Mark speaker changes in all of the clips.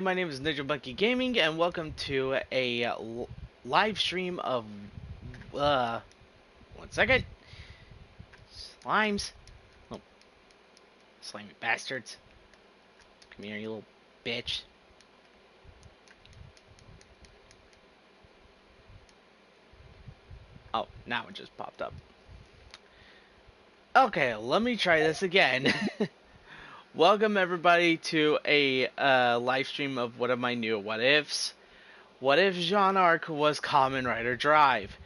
Speaker 1: My name is Ninja Monkey Gaming, and welcome to a live stream of uh, one second, slimes, oh, slimy bastards. Come here, you little bitch. Oh, now it just popped up. Okay, let me try this again. Welcome everybody to a live stream of one of my new what ifs. What if Jaune Arc was Kamen Rider Drive?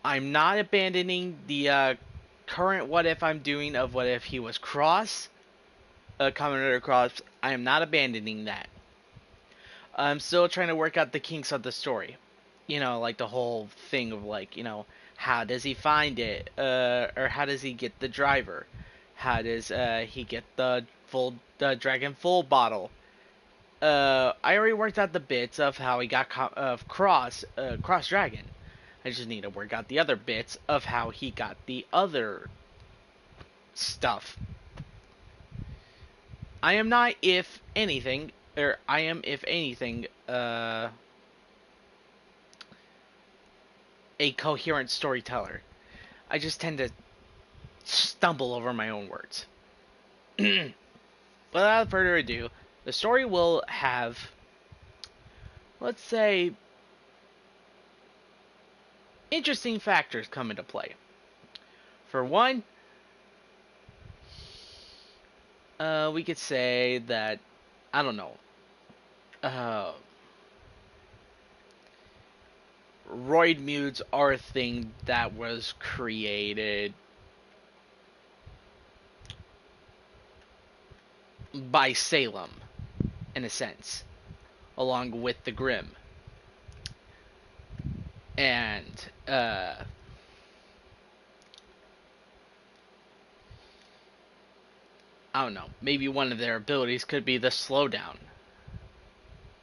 Speaker 1: I'm not abandoning the current what if I'm doing of what if he was Cross, Kamen Rider Cross. I am not abandoning that. I'm still trying to work out the kinks of the story. You know, like the whole thing of like, how does he find it? Or how does he get the driver? How does he get the Dragon Full bottle? I already worked out the bits of how he got of Cross Dragon. I just need to work out the other bits of how he got the other stuff. I am not, if anything, or I am, if anything, a coherent storyteller. I just tend to stumble over my own words. Without further ado, the story will have, let's say, interesting factors come into play. For one, we could say that, I don't know, roid mudes are a thing that was created by Salem, in a sense, along with the Grimm. And, I don't know, maybe one of their abilities could be the slowdown,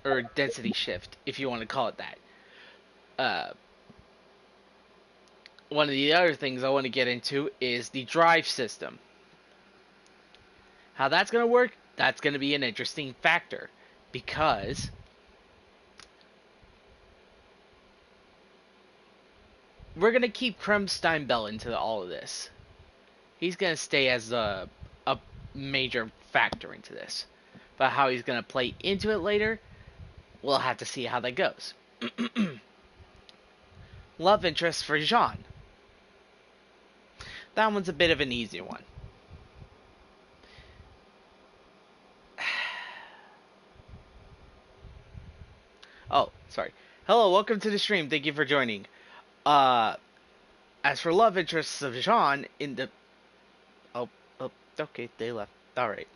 Speaker 1: or density shift, if you want to call it that. One of the other things I want to get into is the drive system. How that's going to work, that's going to be an interesting factor, because we're going to keep Kremsteinbell into all of this. He's going to stay as a major factor into this. But how he's going to play into it later, we'll have to see how that goes. Love interest for Jaune. That one's a bit of an easy one. Oh, sorry. Hello, welcome to the stream. Thank you for joining. As for love interests of Jaune in the... Oh, okay, they left. Alright.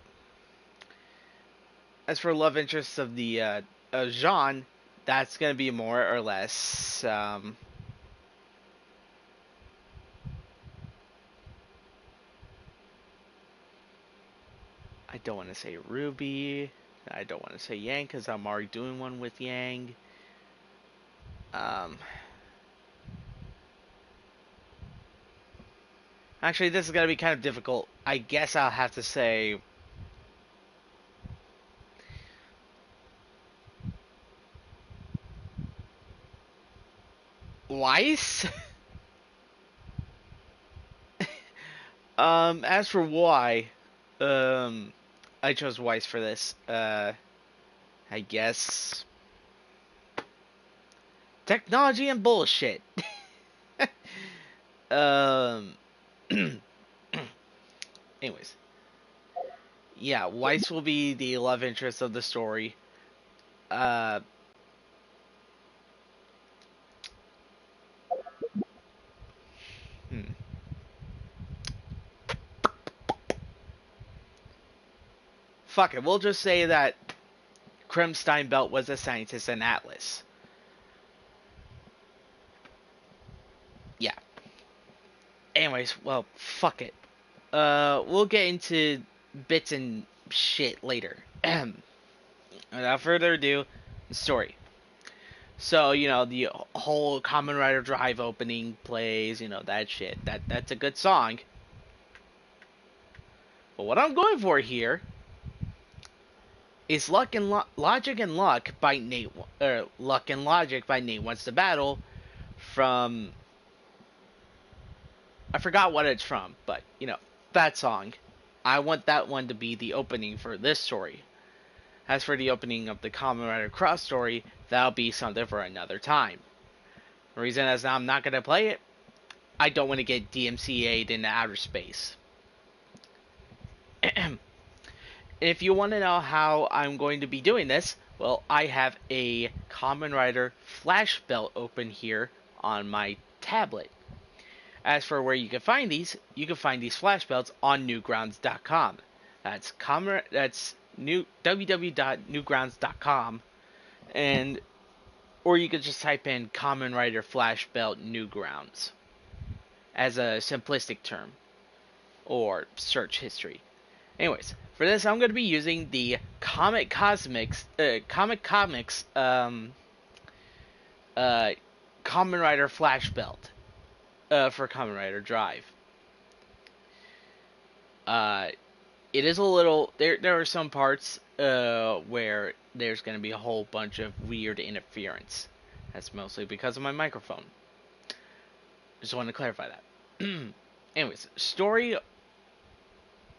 Speaker 1: As for love interests of the, Jaune, that's gonna be more or less, I don't want to say Ruby. I don't want to say Yang because I'm already doing one with Yang. Actually, this is going to be kind of difficult. I guess I'll have to say... Weiss? As for why, I chose Weiss for this. I guess... Technology and bullshit. Anyways. Yeah, Weiss will be the love interest of the story. Fuck it, we'll just say that Kremsteinbelt was a scientist in Atlas. Yeah. Anyways, well, fuck it. We'll get into bits and shit later. Without further ado, the story. So, the whole Kamen Rider Drive opening plays, that shit. That's a good song. But what I'm going for here Is Logic and Luck by Nate, Luck and Logic by Nate Wants to Battle from, I forgot what it's from, but that song. I want that one to be the opening for this story. As for the opening of the Kamen Rider Cross story, that'll be something for another time. The reason is I'm not gonna play it. I don't want to get DMCA'd into outer space. If you want to know how I'm going to be doing this, well, I have a Kamen Rider Flash Belt open here on my tablet. As for where you can find these Flash Belts on Newgrounds.com. That's www.newgrounds.com, and or you could just type in Kamen Rider Flash Belt Newgrounds as a simplistic term or search history. Anyways, for this I'm going to be using the Comic Comics Kamen Rider Flash Belt for Kamen Rider Drive. It is a little there are some parts where there's going to be a whole bunch of weird interference. That's mostly because of my microphone. Just wanted to clarify that. Anyways, story.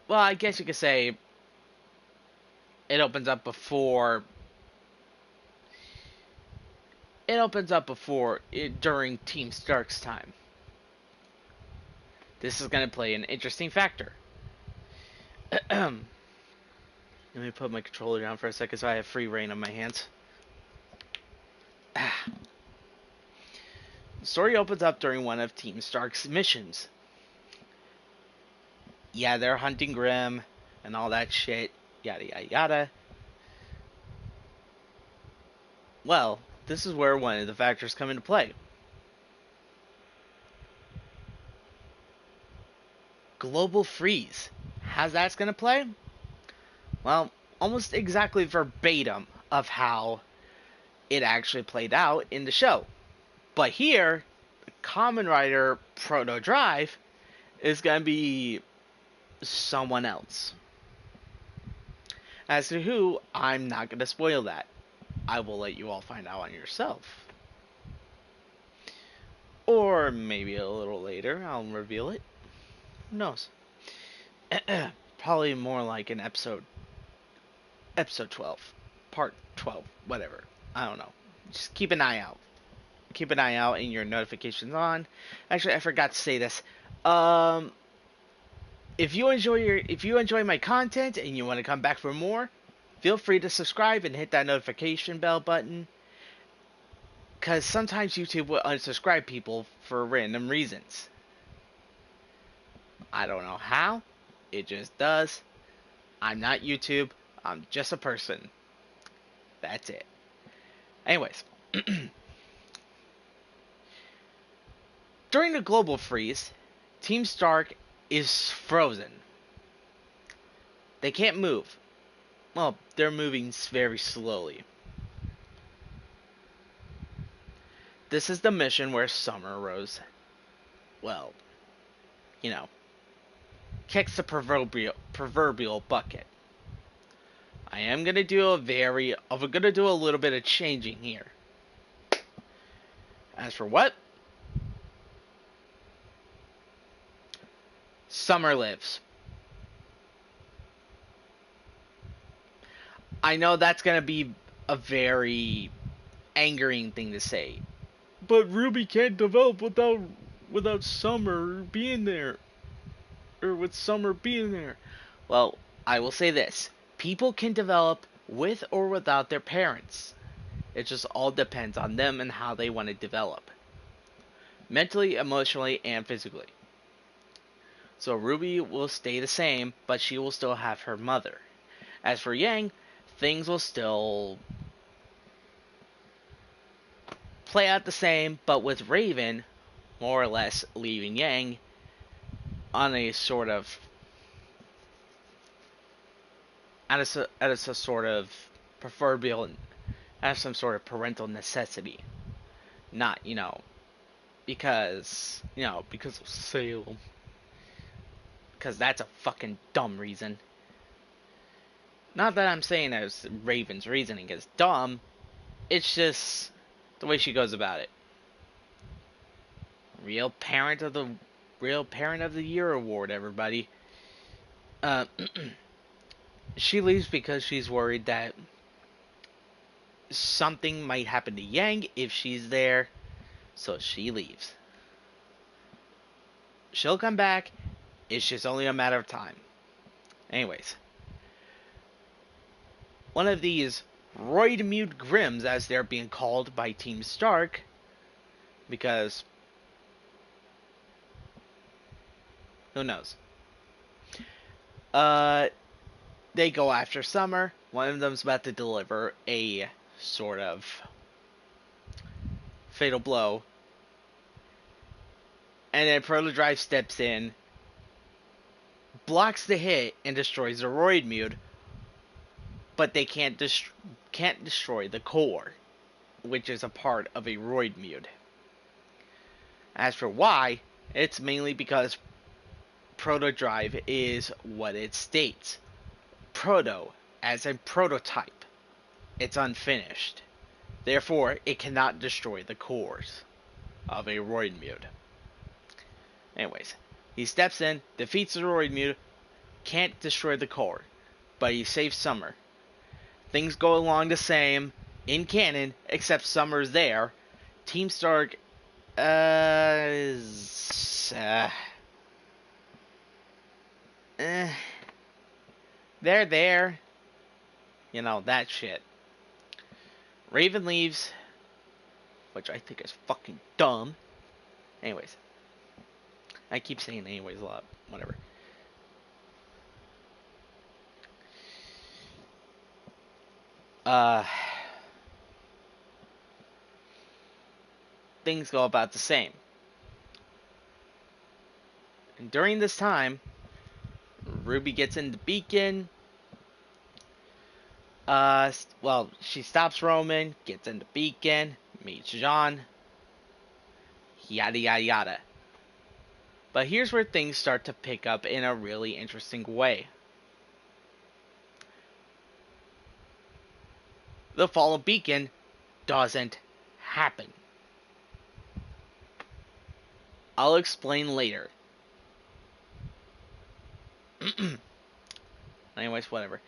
Speaker 1: Well, I guess you could say it opens up before. During Team Stark's time. This is going to play an interesting factor. Let me put my controller down for a second so I have free reign on my hands. The story opens up during one of Team Stark's missions. Yeah, they're hunting Grimm and all that shit. Yada yada yada. Well, this is where one of the factors come into play. Global freeze. How's that's going to play? Well, almost exactly verbatim of how it actually played out in the show. But here, the Kamen Rider Proto Drive is going to be someone else. As to who, I'm not going to spoil that. I will let you all find out on yourself. Or maybe a little later, I'll reveal it. Who knows? Probably more like an episode 12, part 12, whatever. I don't know. Just keep an eye out. Keep an eye out and your notifications on. Actually, I forgot to say this. If you enjoy my content and you want to come back for more, feel free to subscribe and hit that notification bell button. Because sometimes YouTube will unsubscribe people for random reasons. I don't know how. It just does. I'm not YouTube. I'm just a person. That's it. Anyways. During the global freeze, Team Stark is frozen. They can't move. Well, they're moving very slowly. This is the mission where Summer Rose, well, kicks the proverbial bucket. I'm gonna do a little bit of changing here. As for what? Summer lives. I know that's gonna be a very angering thing to say. But Ruby can't develop without Summer being there. Or with Summer being there. Well, I will say this. People can develop with or without their parents. It just all depends on them and how they want to develop. Mentally, emotionally, and physically. So Ruby will stay the same, but she will still have her mother. As for Yang, things will still play out the same, but with Raven, more or less leaving Yang on a sort of at a sort of proverbial, as some sort of parental necessity. Not, because of Salem. Because that's a fucking dumb reason. Not that I'm saying as Raven's reasoning is dumb, it's just the way she goes about it. Real parent of the Year award, everybody. Uh, she leaves because she's worried that something might happen to Yang if she's there, so she leaves. She'll come back, it's just only a matter of time. Anyways, one of these Roid Mute Grims, as they're being called by Team Stark, because who knows? They go after Summer. One of them's about to deliver a sort of fatal blow. And then Proto Drive steps in, blocks the hit, and destroys the Roid Mute. But they can't destroy the core, which is a part of a Roid Mute. As for why, it's mainly because Proto Drive is what it states. Proto, as a prototype. It's unfinished. Therefore, it cannot destroy the cores of a Roid Mute. Anyways, he steps in, defeats the Roid Mute, can't destroy the core, but he saves Summer. Things go along the same in canon, except Summer's there. Team Stark is they're there. You know, that shit. Raven leaves, which I think is fucking dumb. Anyways. I keep saying anyways a lot. Whatever. Things go about the same. And during this time, Ruby gets into Beacon. Well, she stops Roman, gets into Beacon, meets Jaune. Yada yada yada. But here's where things start to pick up in a really interesting way. The fall of Beacon doesn't happen. I'll explain later. Anyways, whatever.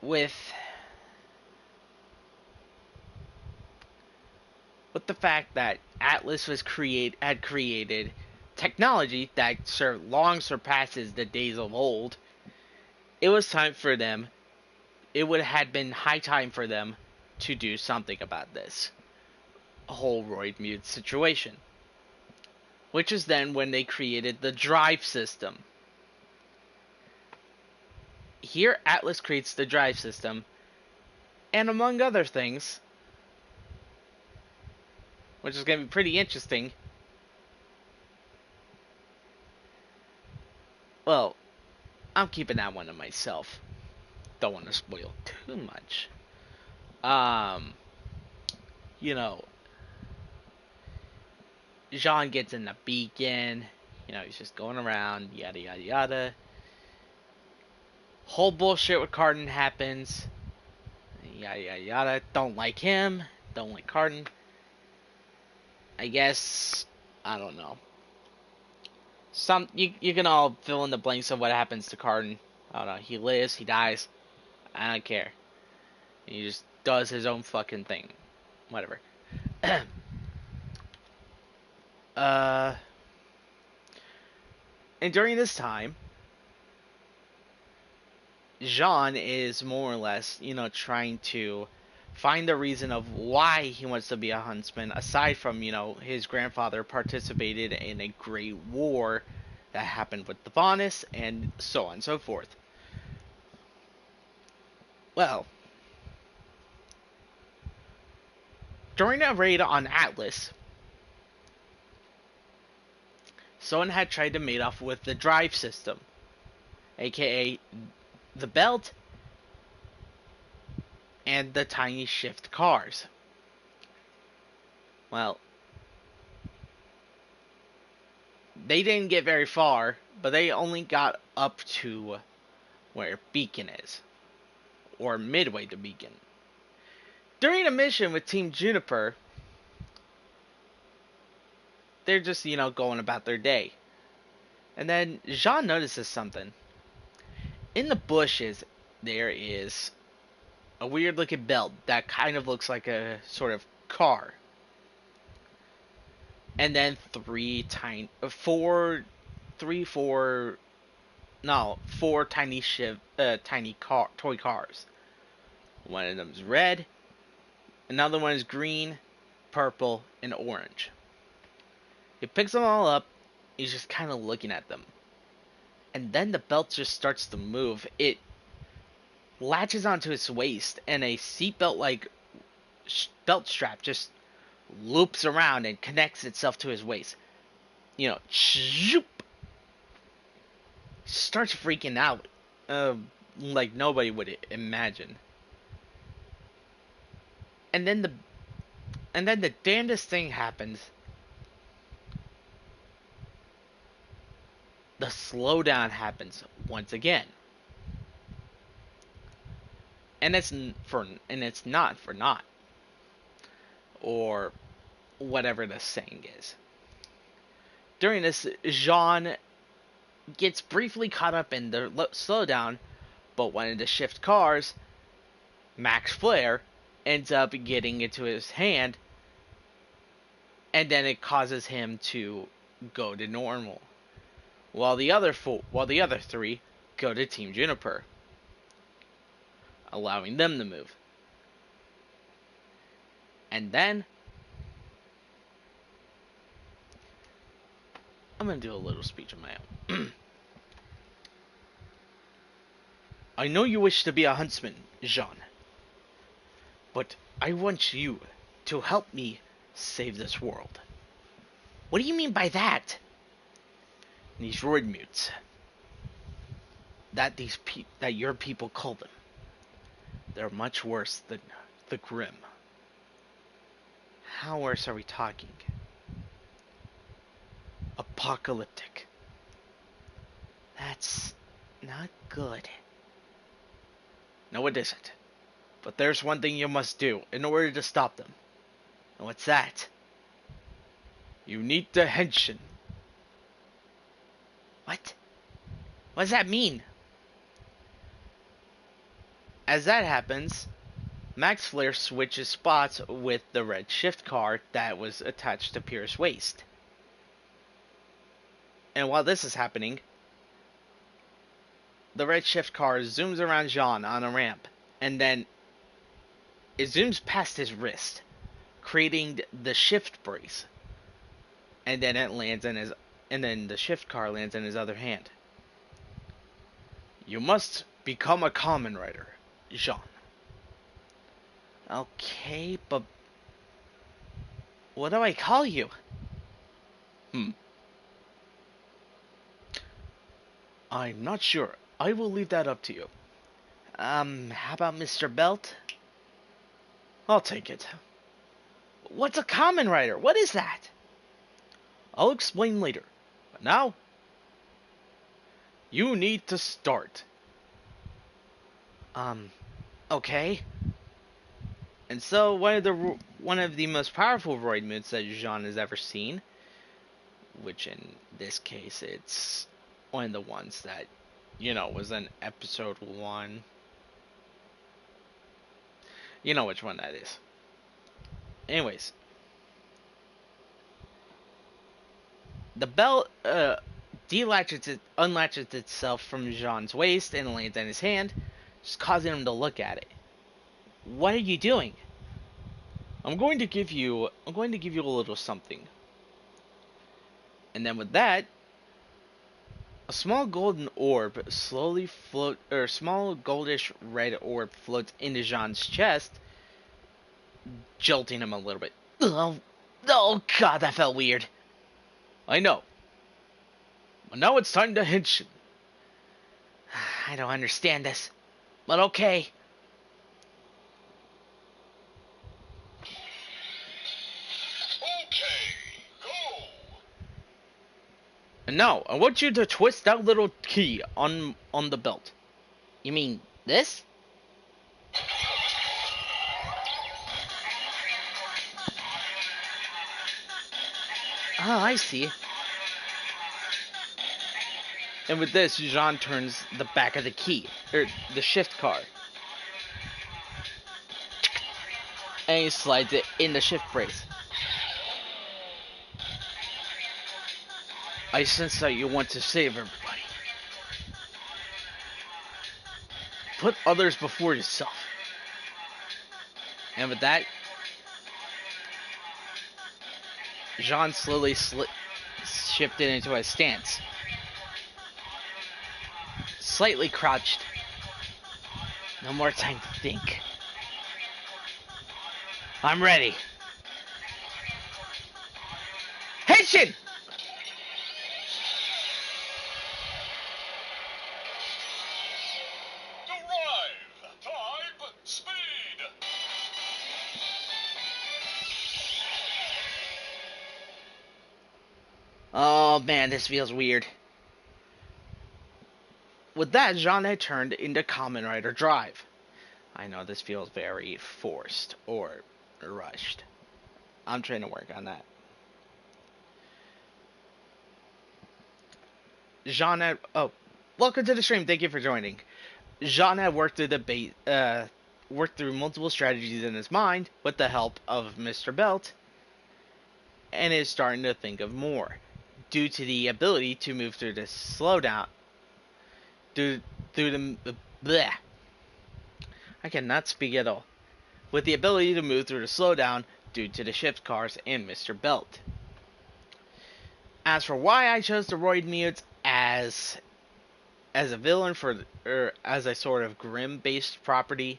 Speaker 1: With the fact that Atlas had created technology that long surpasses the days of old, it was time for them. It had been high time for them to do something about this whole Roid Mute situation. Which is then when they created the drive system. Here, Atlas creates the drive system, and among other things, which is going to be pretty interesting. Well, I'm keeping that one to myself. Don't want to spoil too much. You know, Jaune gets in the Beacon. You know, he's just going around, yada yada yada. Whole bullshit with Cardin happens. Yada yada yada. Don't like him. Don't like Cardin. I guess, I don't know. You can all fill in the blanks of what happens to Cardin. I don't know. He lives, he dies. I don't care. He just does his own fucking thing. Whatever. And during this time, Jaune is more or less, trying to find the reason of why he wants to be a huntsman, aside from, his grandfather participated in a great war that happened with the Vanis, and so on and so forth. Well, during a raid on Atlas, someone had tried to mate off with the drive system, aka the belt and the tiny shift cars. Well, they didn't get very far, but they only got up to where Beacon is, or midway to Beacon. During a mission with Team Juniper, they're just, going about their day. And then Jean notices something. In the bushes, there is a weird looking belt that kind of looks like a sort of car. And then four tiny toy cars. One of them is red, another one is green, purple, and orange. He picks them all up. He's just kind of looking at them. And then the belt just starts to move. It latches onto his waist, and a seatbelt like belt strap just loops around and connects itself to his waist. Shoop! Starts freaking out, like nobody would imagine. And then the damnedest thing happens. The slowdown happens once again. And it's not for naught. Or whatever the saying is. During this, Jean gets briefly caught up in the slowdown, but one of the shift cars, Max Flare, ends up getting into his hand, and then it causes him to go to normal, while the other three go to Team Juniper, allowing them to move. And then I'm going to do a little speech of my own. I know you wish to be a huntsman, Jean. But I want you to help me save this world. What do you mean by that? These roid mutes. That your people call them. They're much worse than the Grim. How worse are we talking? Apocalyptic. That's not good. No, it isn't. But there's one thing you must do in order to stop them. And what's that? You need the henshin. What? What does that mean? As that happens, Max Flare switches spots with the red shift car that was attached to Pierce's waist. And while this is happening, the red shift car zooms around Jean on a ramp, and then it zooms past his wrist, creating the shift brace. And then the shift car lands in his other hand. You must become a Kamen Rider, Jean. Okay, but what do I call you? I'm not sure. I will leave that up to you. How about Mr. Belt? I'll take it. What's a Kamen Rider? What is that? I'll explain later. But now, you need to start. Okay. And so one of the most powerful roid moods that Jean has ever seen, which in this case it's one of the ones that, was in episode 1. You know which one that is. Anyways. The belt unlatches itself from Jean's waist and lands in his hand, just causing him to look at it. What are you doing? I'm going to give you a little something. And then with that, a small golden orb small goldish red orb floats into Jean's chest, jolting him a little bit. Oh God, that felt weird. I know. But now it's time to henshin. I don't understand this, but okay. And now, I want you to twist that little key on the belt. You mean this? Oh, I see. And with this, Jean turns the back of the key, or the shift car. And he slides it in the shift brace. I sense that you want to save everybody. Put others before yourself. And with that, Jean slowly shifted into a stance. Slightly crouched. No more time to think. I'm ready. Henshin!
Speaker 2: Drive! Type! Speed!
Speaker 1: Oh man, this feels weird. With that, Jean had turned into Kamen Rider Drive. I know this feels very forced or rushed. I'm trying to work on that. Jean had... Oh, welcome to the stream. Thank you for joining. Jean had worked through multiple strategies in his mind with the help of Mr. Belt, and is starting to think of more, due to the ability to move through the slowdown. Through the bleh. I cannot speak at all. With the ability to move through the slowdown due to the shift cars and Mr. Belt. As for why I chose the Roid Mutes as a villain as a sort of grim based property,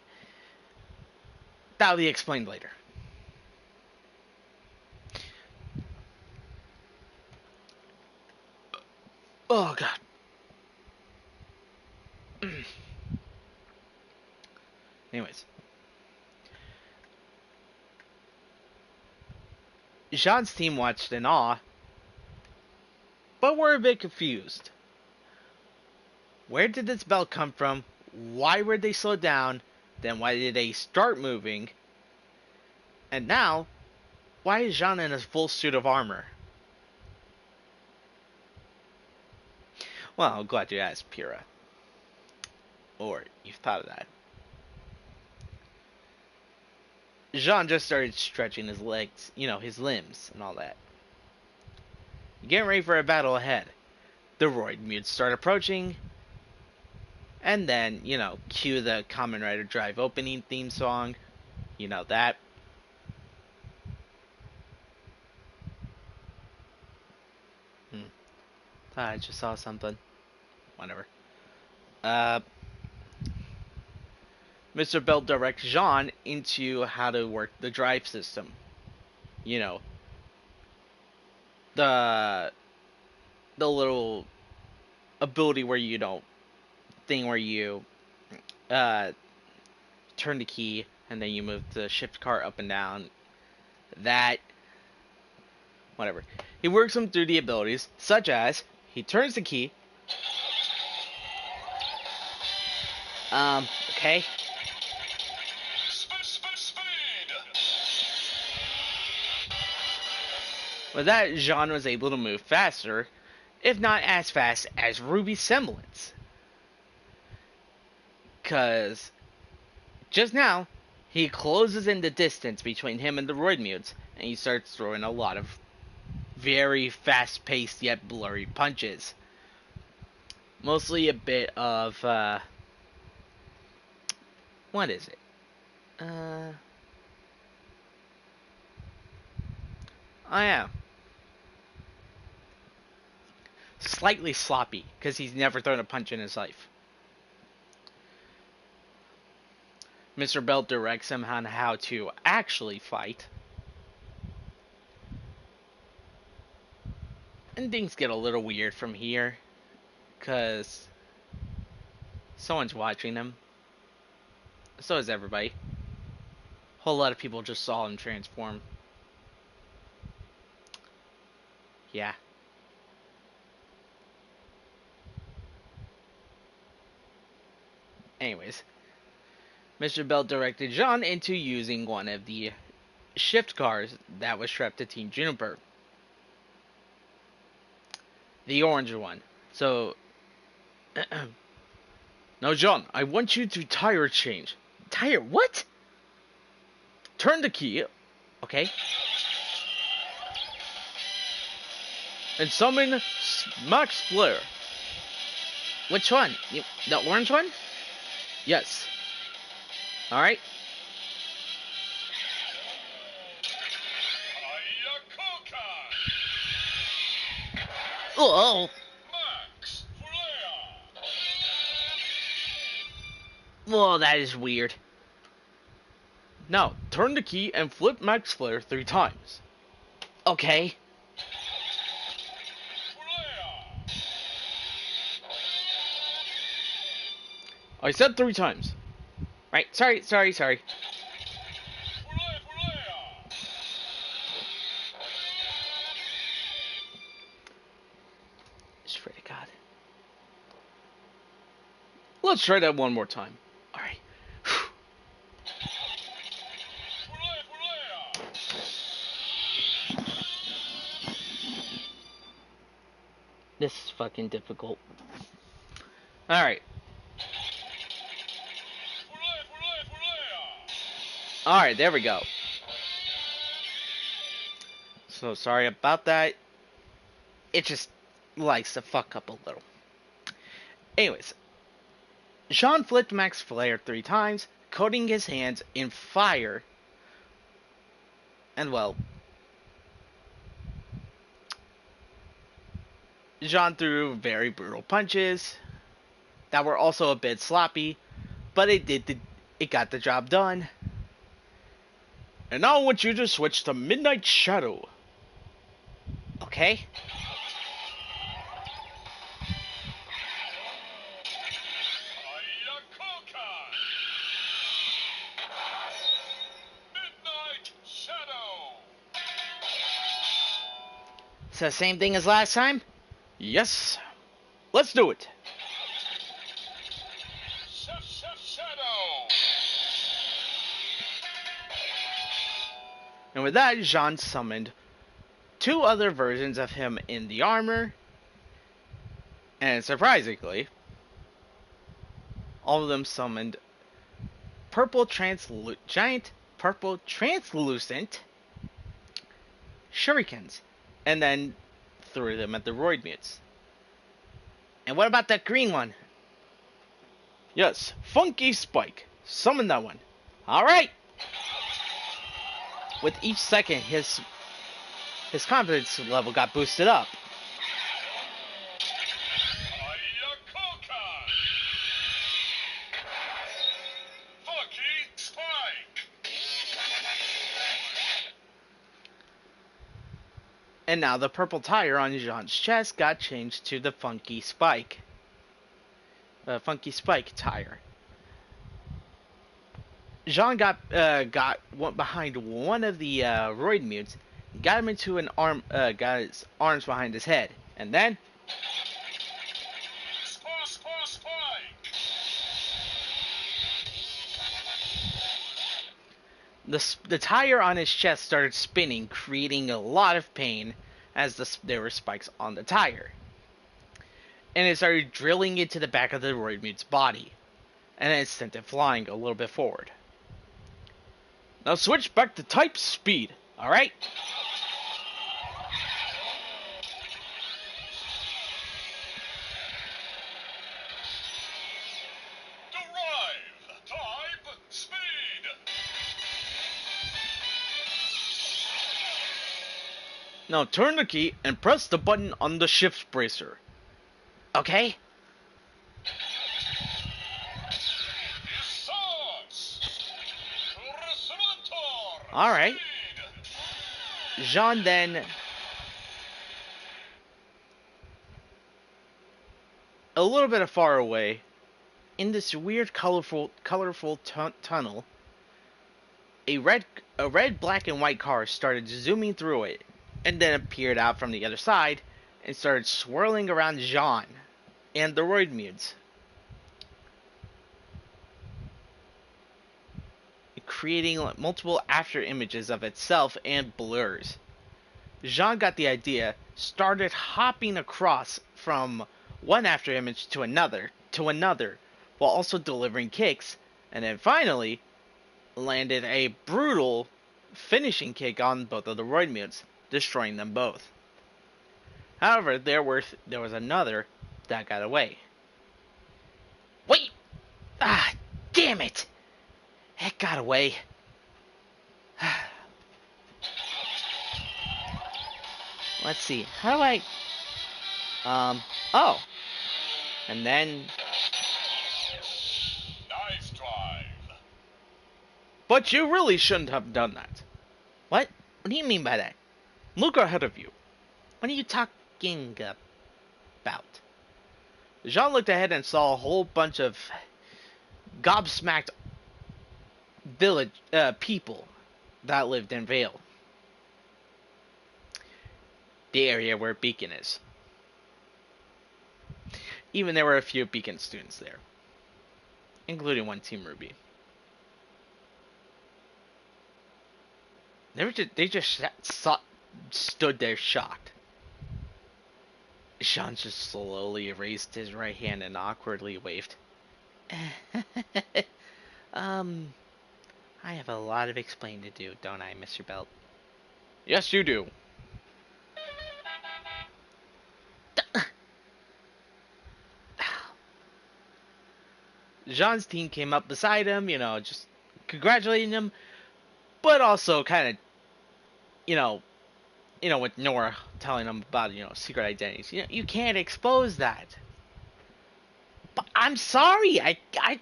Speaker 1: that'll be explained later. Oh god. Anyways. Jean's team watched in awe, but were a bit confused. Where did this belt come from? Why were they slowed down? Then why did they start moving? And now, why is Jean in a full suit of armor? Well, I'm glad you asked, Pyrrha. Or you've thought of that. Jean just started stretching his legs, his limbs and all that. Getting ready for a battle ahead. The Roid Mutes start approaching. And then, cue the Kamen Rider Drive opening theme song. You know that. Thought I just saw something. Whatever. Mr. Belt directs Jean into how to work the drive system. The little ability where thing where you turn the key and then you move the shift car up and down. That, whatever. He works them through the abilities, such as he turns the key. Okay. With that, Jean was able to move faster, if not as fast as Ruby's semblance. Cause just now, he closes in the distance between him and the Roid Mutes, and he starts throwing a lot of very fast-paced yet blurry punches. Mostly a bit of, what is it? Oh yeah. Slightly sloppy, because he's never thrown a punch in his life. Mr. Belt directs him on how to actually fight. And things get a little weird from here, because someone's watching him. So is everybody. A whole lot of people just saw him transform. Yeah. Anyways, Mr. Bell directed Jean into using one of the shift cars that was strapped to Team Juniper. The orange one. So, now Jean, I want you to tire change. Tire what? Turn the key. Okay. And summon Max Flare. Which one? The orange one? Yes. Alright. Oh.
Speaker 2: Max Flare.
Speaker 1: Well, that is weird. Now, turn the key and flip Max Flare 3 times. Okay. I said 3 times. Right, sorry. Swear to God. Let's try that one more time. Alright. This is fucking difficult. Alright. Alright, there we go. So sorry about that. It just likes to fuck up a little. Anyways. Jean flipped Max Flare 3 times, coating his hands in fire. And well, Jean threw very brutal punches that were also a bit sloppy, but it got the job done. And now I want you to switch to Midnight Shadow. Okay?
Speaker 2: Midnight Shadow.
Speaker 1: So same thing as last time? Yes. Let's do it.
Speaker 2: Shadow.
Speaker 1: And with that, Jean summoned 2 other versions of him in the armor. And surprisingly, all of them summoned giant purple translucent shurikens. And then threw them at the Roid Mutes. And what about that green one? Yes, Funky Spike. Summon that one. Alright! With each second, his confidence level got boosted up.
Speaker 2: Funky Spike.
Speaker 1: And now the purple tire on Jean's chest got changed to the Funky Spike. Funky Spike tire. Jean went behind one of the Roid Mutes, got him into an arm, got his arms behind his head, and then
Speaker 2: Spike.
Speaker 1: the tire on his chest started spinning, creating a lot of pain as there were spikes on the tire. And it started drilling into the back of the Roid Mute's body, and it sent it flying a little bit forward. Now switch back to type speed, alright?
Speaker 2: Drive. Type speed.
Speaker 1: Now turn the key and press the button on the shift bracer. Okay? Alright. Jean then a little bit far away, in this weird colorful tunnel, a red, black, and white car started zooming through it, and then appeared out from the other side, and started swirling around Jean and the Roid Mutes. creating multiple after images of itself and blurs. Jean got the idea, started hopping across from one after image to another, while also delivering kicks, and then finally landed a brutal finishing kick on both of the Roid mutes, destroying them both. However, there was another that got away. Wait! Ah, damn it! It got away. Let's see. How do I... Oh. And then...
Speaker 2: Nice drive.
Speaker 1: But you really shouldn't have done that. What? What do you mean by that? Look ahead of you. What are you talking about? Jean looked ahead and saw a whole bunch of gobsmacked village people that lived in Vale. The area where Beacon is. Even there were a few Beacon students there, including one Team Ruby. They just stood there shocked. Jean just slowly raised his right hand and awkwardly waved. I have a lot of explaining to do, don't I, Mr. Belt? Yes, you do. Jean's team came up beside him, just congratulating him, but also kind of, with Nora telling him about, secret identities. You can't expose that. But I'm sorry, I don't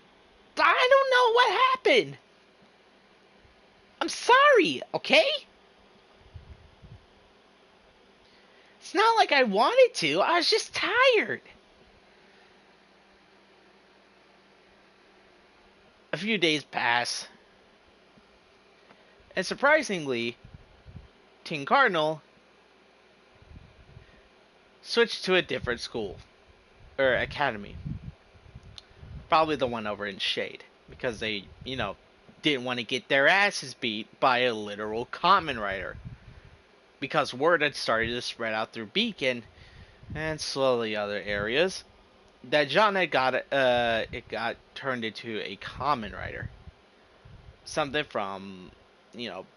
Speaker 1: know what happened. I'm sorry, okay? It's not like I wanted to, I was just tired. A few days pass, and surprisingly, Team Cardinal switched to a different school, or academy. Probably the one over in Shade, because they, didn't want to get their asses beat by a literal Kamen Rider. Because word had started to spread out through Beacon, and slowly other areas, that John had it got turned into a Kamen Rider. Something from,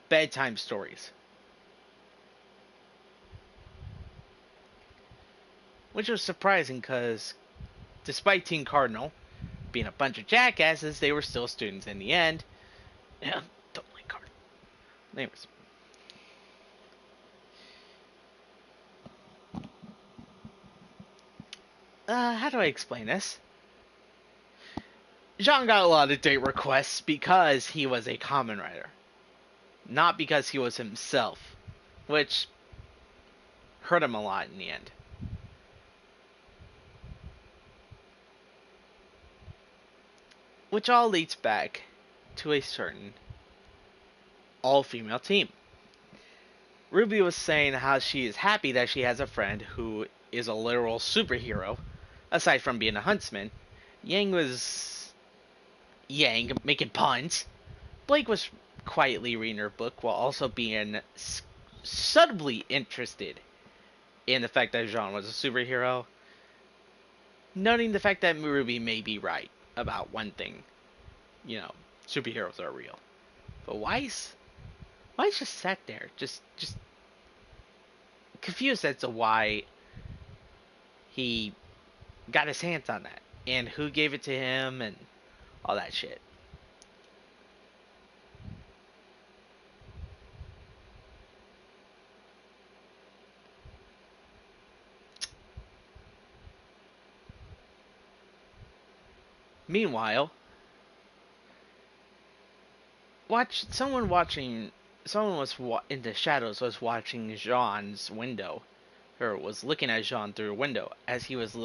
Speaker 1: bedtime stories. Which was surprising because, despite Team Cardinal being a bunch of jackasses, they were still students in the end. Yeah, don't like Cardinal. Anyways. How do I explain this? Jean got a lot of date requests because he was a Kamen Rider. Not because he was himself. Which hurt him a lot in the end. Which all leads back to a certain all-female team. Ruby was saying how she is happy that she has a friend who is a literal superhero, aside from being a huntsman. Yang was making puns. Blake was quietly reading her book while also being subtly interested in the fact that Jean was a superhero, noting the fact that Ruby may be right about one thing. Superheroes are real. But Weiss just sat there, just confused as to why he got his hands on that, and who gave it to him, and all that shit. Meanwhile, someone was in the shadows was watching Jean's window, or was looking at Jean through a window as he was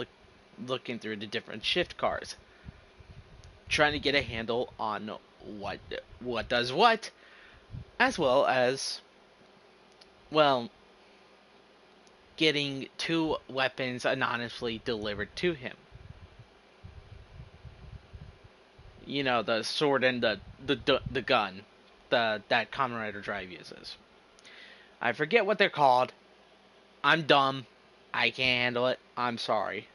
Speaker 1: looking through the different shift cars, trying to get a handle on what does what, as well as, getting 2 weapons anonymously delivered to him. The sword and the gun that Kamen Rider Drive uses. I forget what they're called. I'm dumb. I can't handle it. I'm sorry.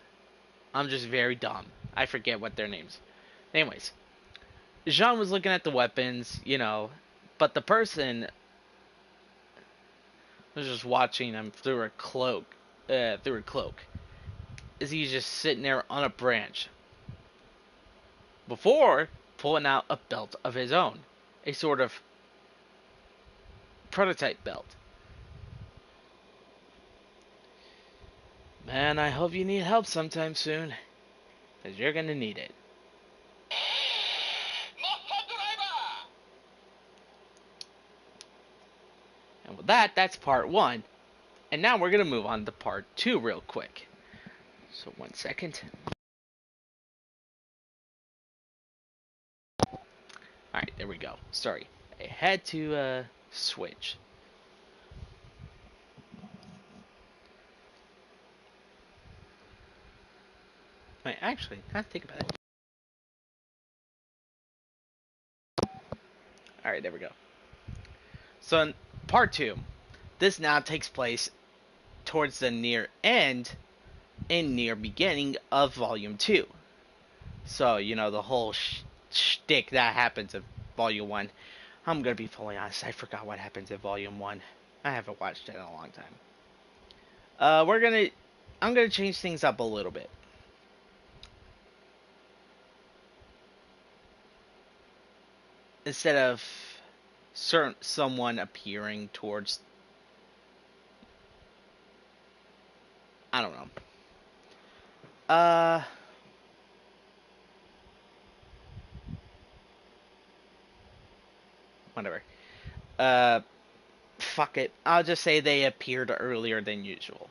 Speaker 1: I'm just very dumb. I forget what their names. Anyways, Jean was looking at the weapons, but the person was just watching him through a cloak. As he's just sitting there on a branch. Before pulling out a belt of his own. A sort of prototype belt. Man, I hope you need help sometime soon. Because you're going to need it. And with that, that's part 1. And now we're going to move on to part 2 real quick. So 1 second. Alright, there we go. Sorry. I had to switch. Wait, actually, I have to think about it. Alright, there we go. So in part 2, this now takes place towards the near end and near beginning of volume 2. So, the whole shtick that happens in volume 1. I'm gonna be fully honest, I forgot what happens in volume 1. I haven't watched it in a long time. I'm gonna change things up a little bit. Instead of someone appearing towards, I don't know. Whatever. Fuck it. I'll just say they appeared earlier than usual.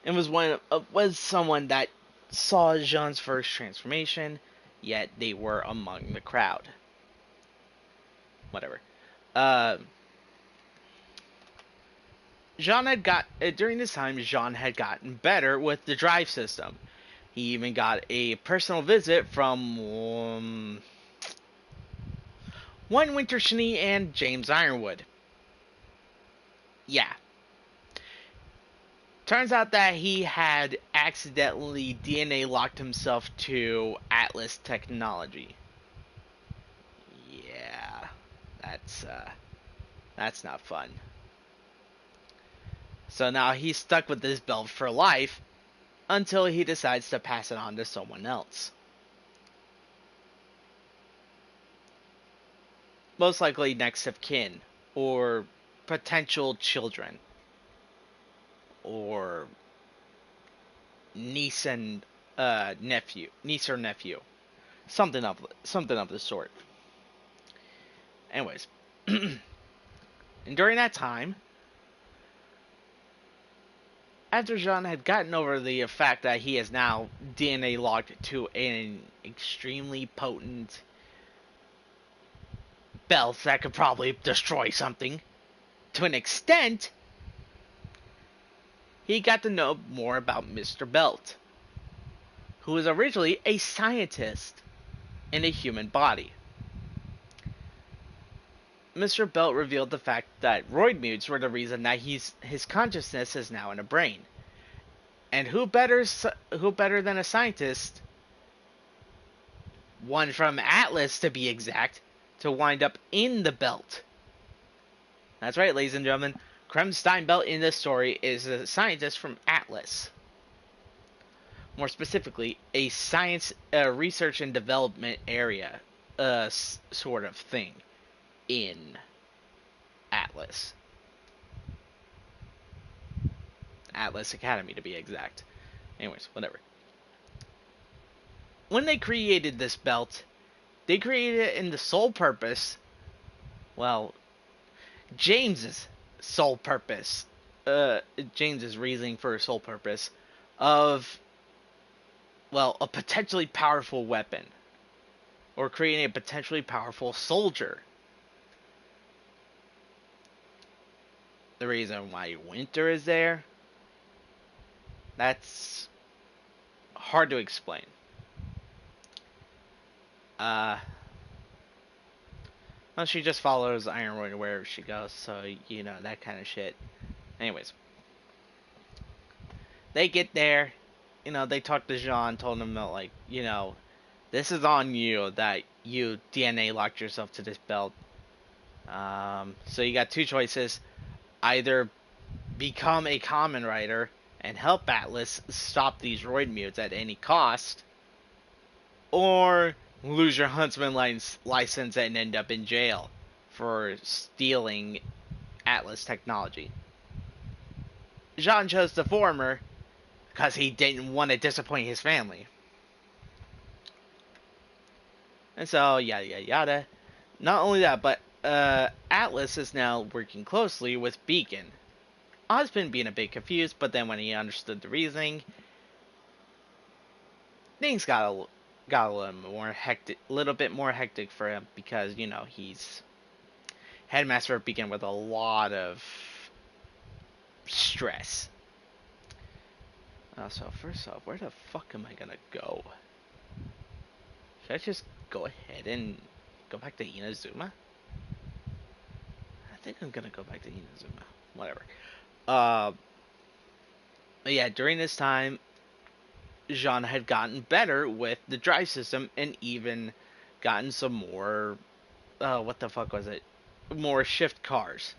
Speaker 1: It was someone that saw Jean's first transformation, yet they were among the crowd. Whatever. During this time, Jean had gotten better with the drive system. He even got a personal visit from one Winter Schnee and James Ironwood. Yeah. Turns out that he had accidentally DNA locked himself to Atlas technology. Yeah. That's not fun. So now he's stuck with this belt for life until he decides to pass it on to someone else. Most likely next of kin, or potential children, or niece or nephew, something of the sort. Anyways, and during that time, after Jean had gotten over the fact that he is now DNA locked to an extremely potent belt that could probably destroy something, to an extent, he got to know more about Mr. Belt, who was originally a scientist in a human body. Mr. Belt revealed the fact that roid mutes were the reason that his consciousness is now in a brain. And who better than a scientist, one from Atlas to be exact, to wind up in the belt? That's right, ladies and gentlemen. Kremstein Belt in this story is a scientist from Atlas. More specifically, a science research and development area sort of thing in Atlas. Atlas Academy, to be exact. Anyways, whatever. When they created this belt, they created it in the sole purpose, well, James's sole purpose, James's reasoning for his sole purpose of, well, a potentially powerful weapon, or creating a potentially powerful soldier. The reason why Winter is there, that's hard to explain. Well, she just follows Ironwood wherever she goes, so, you know, that kind of shit. Anyways, they get there, you know, they talk to Jean, told him that, like, you know, this is on you that you DNA locked yourself to this belt. So you got two choices. Either become a Kamen Rider and help Atlas stop these droid mutes at any cost, or lose your Huntsman license and end up in jail for stealing Atlas technology. Jean chose the former because he didn't want to disappoint his family. And so, yada yada yada. Not only that, but Atlas is now working closely with Beacon. Ozpin being a bit confused, but then when he understood the reasoning, things got a little bit more hectic for him because, you know, he's headmaster of Beacon with a lot of stress. So first off, where the fuck am I gonna go? Should I just go ahead and go back to Inazuma? I think I'm gonna go back to Inazuma. Whatever. Yeah, during this time, Jean had gotten better with the drive system and even gotten some more, what the fuck was it? More shift cars.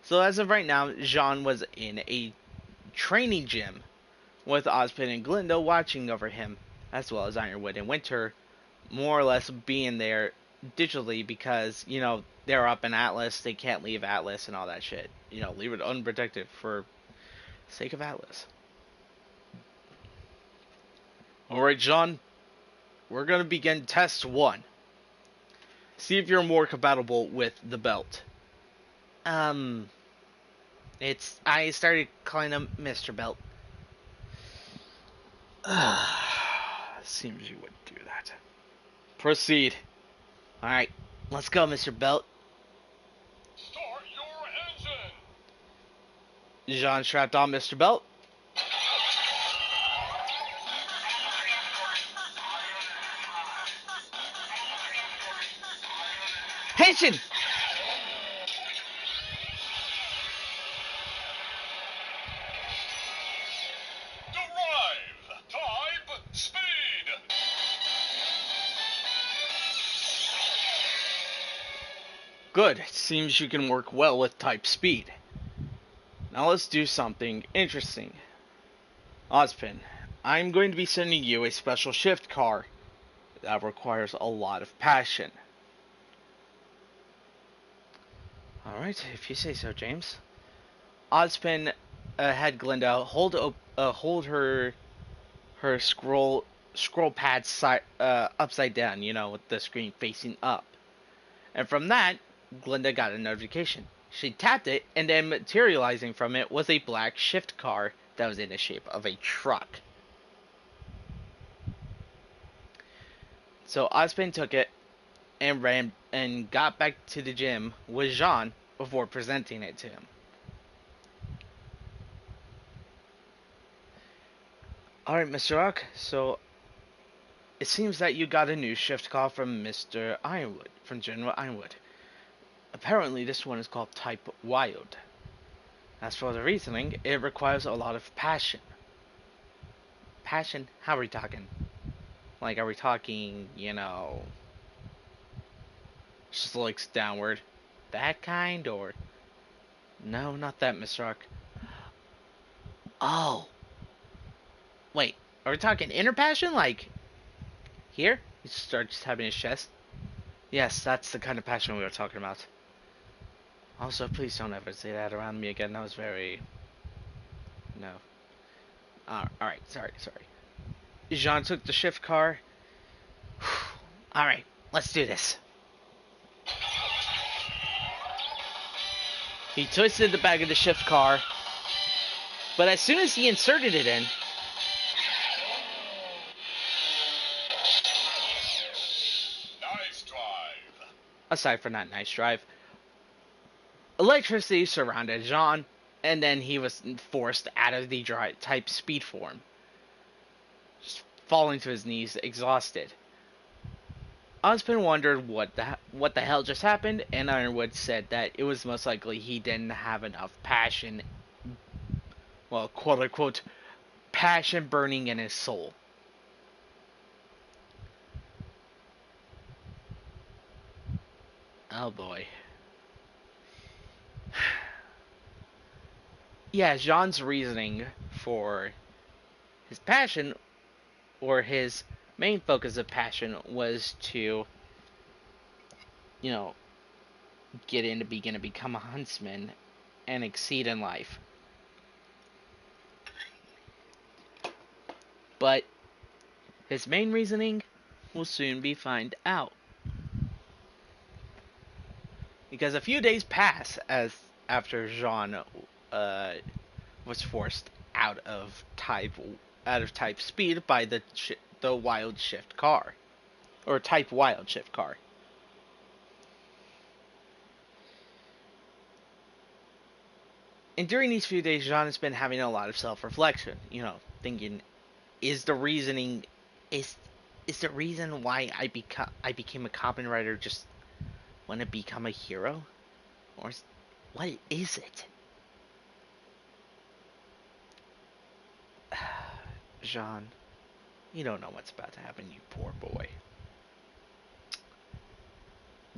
Speaker 1: So as of right now, Jean was in a training gym with Ozpin and Glinda watching over him, as well as Ironwood and Winter, more or less being there digitally because, you know, they're up in Atlas, they can't leave Atlas and all that shit. You know, leave it unprotected for sake of Atlas. Alright, Jean, we're gonna begin test 1. See if you're more compatible with the belt. I started calling him Mr. Belt. Seems you would do that. Proceed. Alright, let's go, Mr. Belt.
Speaker 2: Start your engine!
Speaker 1: Jean strapped on Mr. Belt. Henshin!
Speaker 2: Drive! Type! Speed!
Speaker 1: Good. It seems you can work well with type speed. Now let's do something interesting. Ozpin, I'm going to be sending you a special shift car that requires a lot of passion. Alright, if you say so, James. Ozpin had Glinda hold her scroll pad upside down, you know, with the screen facing up. And from that, Glinda got a notification. She tapped it, and then materializing from it was a black shift car that was in the shape of a truck. So Ozpin took it and ran and got back to the gym with Jean before presenting it to him. Alright, Mr. Arc, so it seems that you got a new shift car from Mr. Ironwood, from General Ironwood. Apparently this one is called Type Wild. As for the reasoning, it requires a lot of passion. Passion? How are we talking? Like, are we talking, you know, just looks downward? That kind, or? No, not that, Mr. Arc. Oh. Wait, are we talking inner passion? Like, here? He starts tapping his chest. Yes, that's the kind of passion we were talking about. Also, please don't ever say that around me again. That was very... No. Alright, sorry. Jean took the shift car. Alright, let's do this. He twisted the back of the shift car, but as soon as he inserted it in,
Speaker 2: Nice drive!
Speaker 1: aside from that nice drive, electricity surrounded Jean, and then he was forced out of the type speed form, just falling to his knees, exhausted. Ozpin wondered what the hell just happened, and Ironwood said that it was most likely he didn't have enough passion, well, quote unquote, passion burning in his soul. Oh boy. Yeah, Jean's reasoning for his passion, or his main focus of passion, was to, you know, begin to become a huntsman and exceed in life. But his main reasoning will soon be found out. Because a few days pass as after Jean was forced out of type speed by the wild shift car, or type wild shift car. And during these few days, Jean has been having a lot of self-reflection. Thinking, is the reasoning, is the reason why I became a Kamen Rider just want to become a hero, or what is it? Jean, you don't know what's about to happen, you poor boy.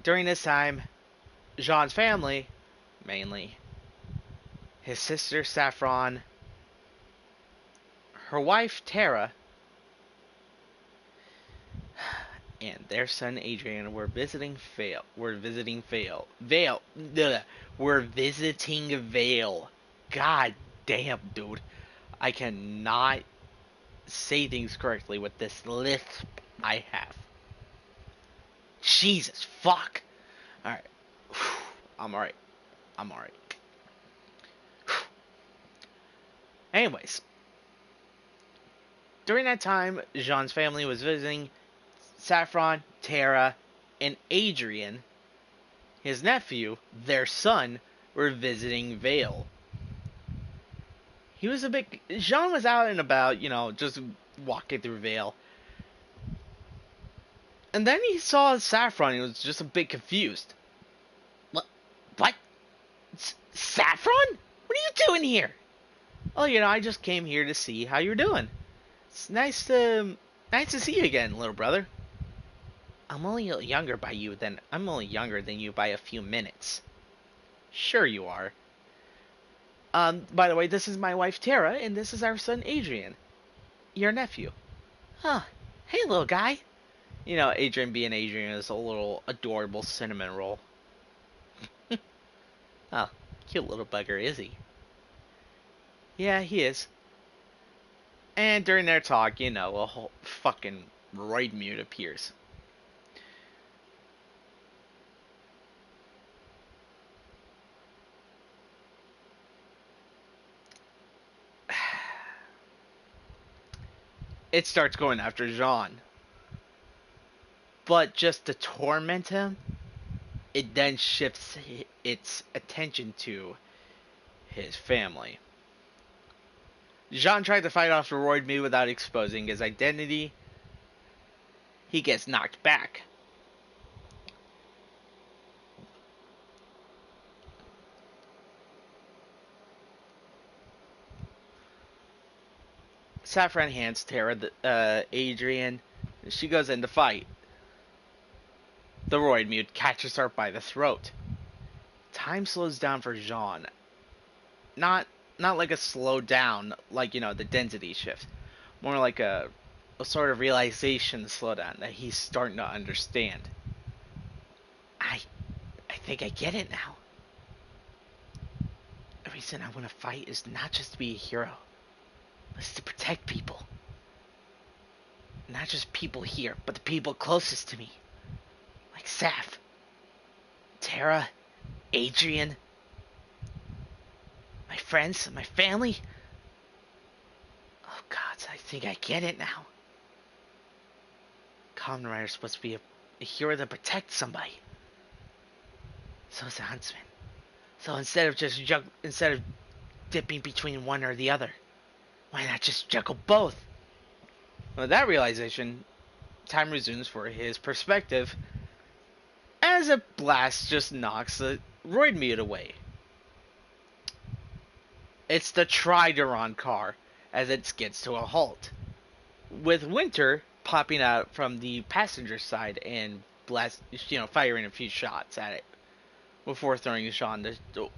Speaker 1: During this time, Jean's family, mainly his sister Saffron, her wife Tara, and their son Adrian were visiting Vale. We're visiting Vale. God damn, dude. I cannot say things correctly with this lisp I have. Jesus fuck. Alright. I'm alright. Anyways. During that time, Jean's family was visiting. Saffron, Tara, and Adrian, his nephew, their son, were visiting Vale. Jean was out and about, just walking through Vale. And then he saw Saffron and was just a bit confused. What? Saffron? What are you doing here? Oh, I just came here to see how you're doing. It's nice to see you again, little brother. I'm only younger than you by a few minutes. Sure you are. By the way, this is my wife Tara, and this is our son Adrian, your nephew. Huh. Hey, little guy. Adrian being Adrian is a little adorable cinnamon roll. Oh, cute little bugger, is he? Yeah, he is. And during their talk, a whole fucking roid mute appears. It starts going after Jean. But just to torment him, it then shifts its attention to his family. Jean tried to fight off the roid me without exposing his identity. He gets knocked back. Saffron hands Tara Adrian. She goes in to fight. The roid mute catches her by the throat. Time slows down for Jean. Not like a slow down, like, the density shift. More like a sort of realization slowdown that he's starting to understand. I think I get it now. The reason I want to fight is not just to be a hero, but it's to protect people. Not just people here, but the people closest to me. Like Saf, Tara, Adrian, my friends, my family. Oh God, I think I get it now. Kamen Rider's supposed to be a hero that protects somebody. So is a huntsman. So instead of dipping between one or the other, why not just juggle both? With that realization, time resumes for his perspective as a blast just knocks the Roid Mute away. It's the Trideron car as it skids to a halt, with Winter popping out from the passenger side and firing a few shots at it before throwing Jaune the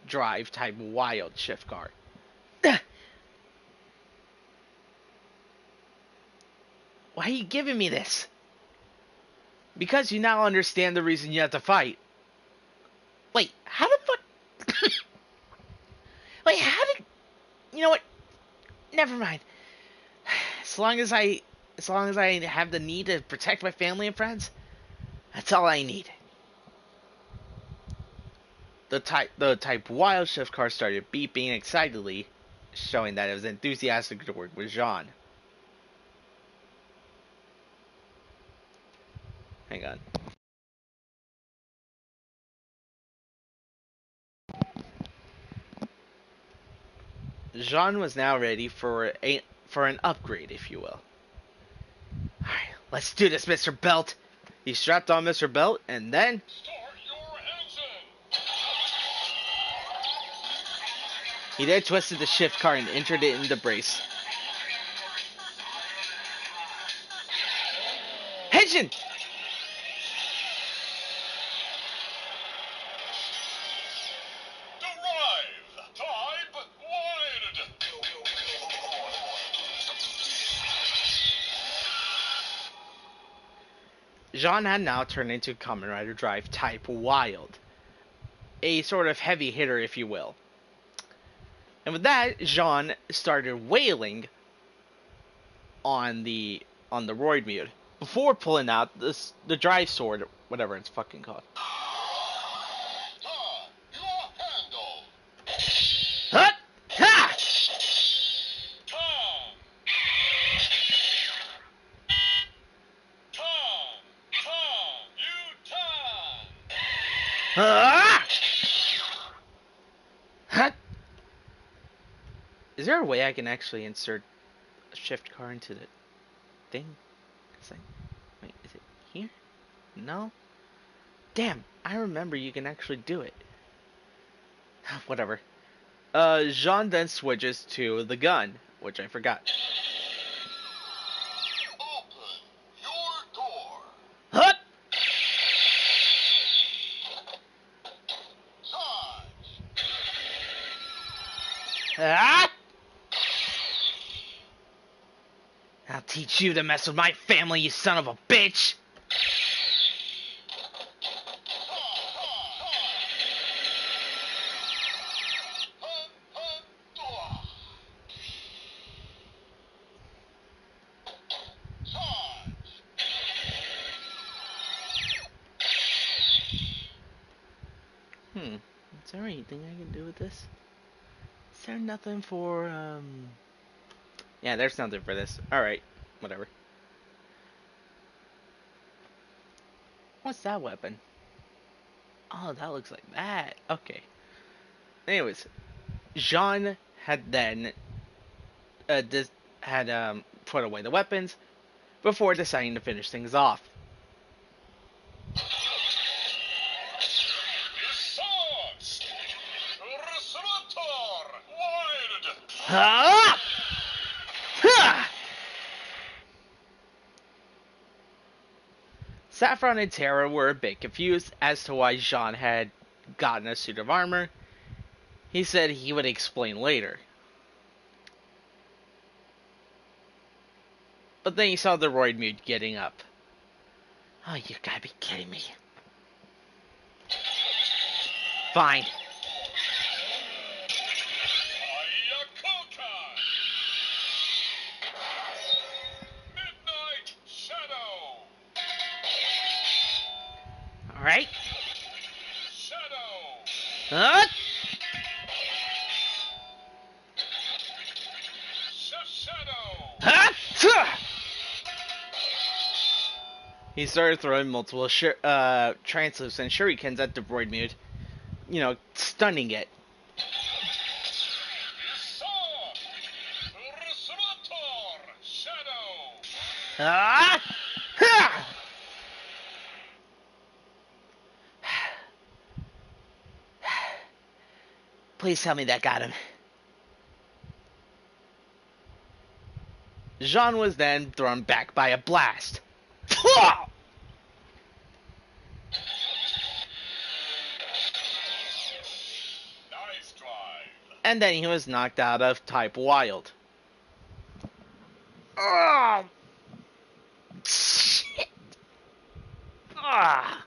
Speaker 1: drive type wild shift car. Why are you giving me this? Because you now understand the reason you have to fight. Wait, how the fuck? Wait, how did? You know what? Never mind. As long as I have the need to protect my family and friends, that's all I need. The type wild shift car started beeping excitedly, showing that it was enthusiastic to work with Jaune. Hang on. Jaune was now ready for an upgrade, if you will. Alright, let's do this, Mr. Belt. He strapped on Mr. Belt, and then...
Speaker 2: Start your engine!
Speaker 1: He then twisted the shift car and entered it in the brace. Engine!
Speaker 2: Drive! Type wide!
Speaker 1: Jaune had now turned into Kamen Rider Drive type Wild. A sort of heavy hitter, if you will. And with that, Jaune started wailing on the Roid Mute before pulling out the drive sword, whatever it's fucking called.
Speaker 2: Your handle!
Speaker 1: Hut! Ha!
Speaker 2: Tom! You turn!
Speaker 1: Ah! Hut! Is there a way I can actually insert a shift car into the thing? Wait, is it here? No? Damn, I remember you can actually do it. Whatever. Jaune then switches to the gun, which I forgot.
Speaker 2: Open your door!
Speaker 1: Hut!
Speaker 2: Charge!
Speaker 1: Ah! I'll teach you to mess with my family, you son of a bitch! Is there anything I can do with this? Is there nothing for, Yeah, there's nothing for this. Alright, whatever. What's that weapon? Oh, that looks like that. Okay. Anyways, Jaune had then put away the weapons before deciding to finish things off. Ah! Ha! Saffron and Terra were a bit confused as to why Jaune had gotten a suit of armor. He said he would explain later. But then he saw the Roid Mute getting up. Oh, you gotta be kidding me. Fine.
Speaker 2: Midnight Shadow!
Speaker 1: Alright.
Speaker 2: Shadow!
Speaker 1: Huh?
Speaker 2: Shadow!
Speaker 1: Huh? He started throwing multiple translucent shurikens at the Roid Mute, stunning it. Ah! Please tell me that got him. Jaune was then thrown back by a blast.
Speaker 2: Nice drive.
Speaker 1: And then he was knocked out of Type Wild. Oh, shit. Ah.